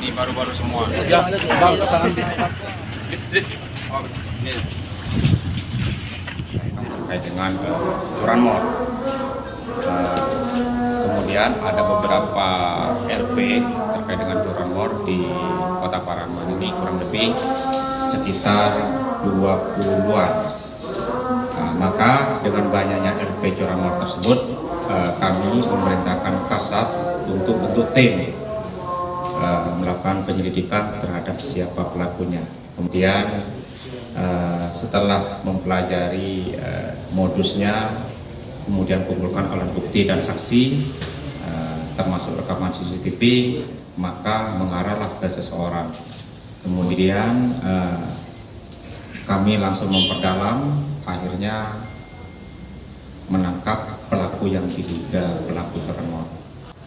ini baru-baru semua. Ya, bang, tangan di Street. Oh, ini. Terkait dengan curanmor. Kemudian ada beberapa LP terkait dengan curanmor di Kota Paraman ini kurang lebih sekitar 20-an. Maka dengan banyaknya LP curanmor tersebut, kami memerintahkan Kasat untuk bentuk tim melakukan penyelidikan terhadap siapa pelakunya. Kemudian setelah mempelajari modusnya, kemudian kumpulkan alat bukti dan saksi, termasuk rekaman CCTV, maka mengarahlah ke seseorang. Kemudian kami langsung memperdalam, akhirnya menangkap pelaku yang diduga pelaku curanmor.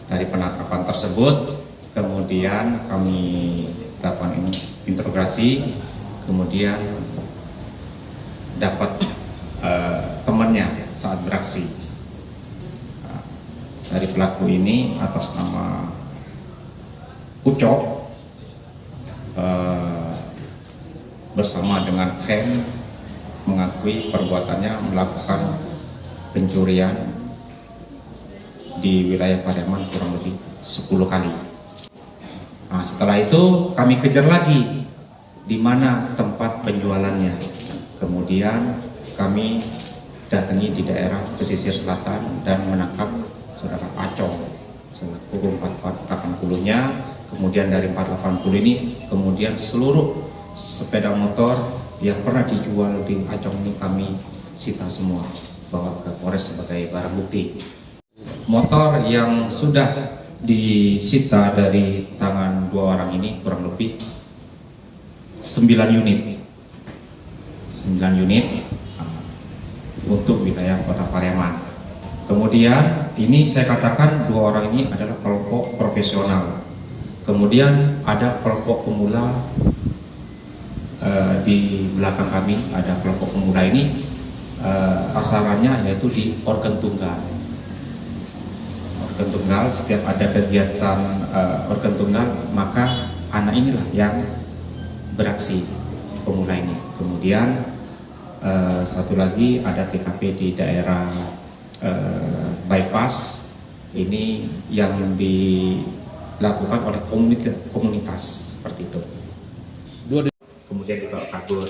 Dari penangkapan tersebut, kemudian kami lakukan interogasi, kemudian dapat temannya saat beraksi. Dari pelaku ini atas nama Ucok bersama dengan Hen mengakui perbuatannya melakukan pencurian di wilayah Pariaman kurang lebih 10 kali. Setelah itu kami kejar lagi di mana tempat penjualannya. Kemudian kami datangi di daerah pesisir selatan dan menangkap saudara Acong selaku 480-nya. Kemudian dari 480 ini, kemudian seluruh sepeda motor yang pernah dijual di Acong ini kami sita semua, bawa ke Polres sebagai barang bukti. Motor yang sudah disita dari tangan dua orang ini kurang lebih 9 unit untuk wilayah Kota Pariaman. Kemudian ini saya katakan dua orang ini adalah kelompok profesional. Kemudian ada kelompok pemula di belakang kami, ada kelompok pemula ini pasarannya yaitu di organ tunggal. Organ tunggal, setiap ada kegiatan organ tunggal, maka anak inilah yang beraksi, pemula ini. Kemudian satu lagi ada TKP di daerah bypass, ini yang dilakukan oleh komunitas seperti itu. Kemudian dibawa kabur.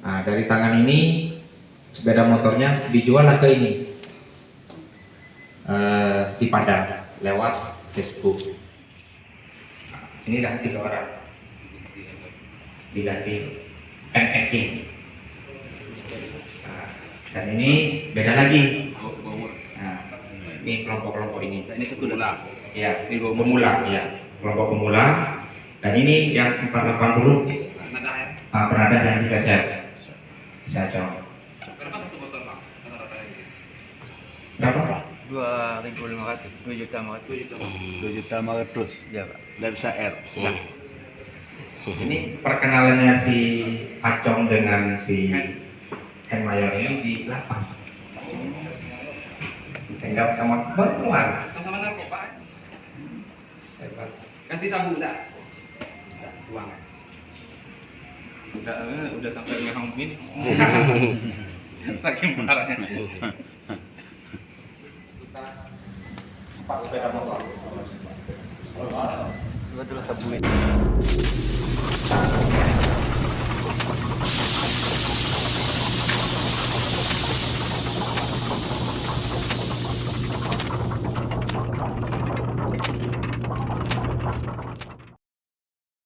Dari tangan ini sepeda motornya dijual ke ini di Padang lewat Facebook. Inilah 3 orang diganti NEK. Dan ini beda lagi. Ini kelompok-kelompok ini. Ini satu pemula. Ya, ini pemula. Ya, kelompok pemula. Dan ini yang 480. Penada yang juga saya coba. Berapa satu motor, Pak? Rata-rata ini. Berapa, Pak? 2.500, 2.500.000. 2.500.000. Ya, Pak. Nggak bisa R. Nah, Ini perkenalannya si Acong dengan si Hen Mayor ini di lapas. Sehingga sama baru keluar. Sama-sama narkoba. Ganti sabu enggak? Uang. Udah sampai memang begini. Saking parahnya. Kita 4 sepeda motor. sebetulnya sabu.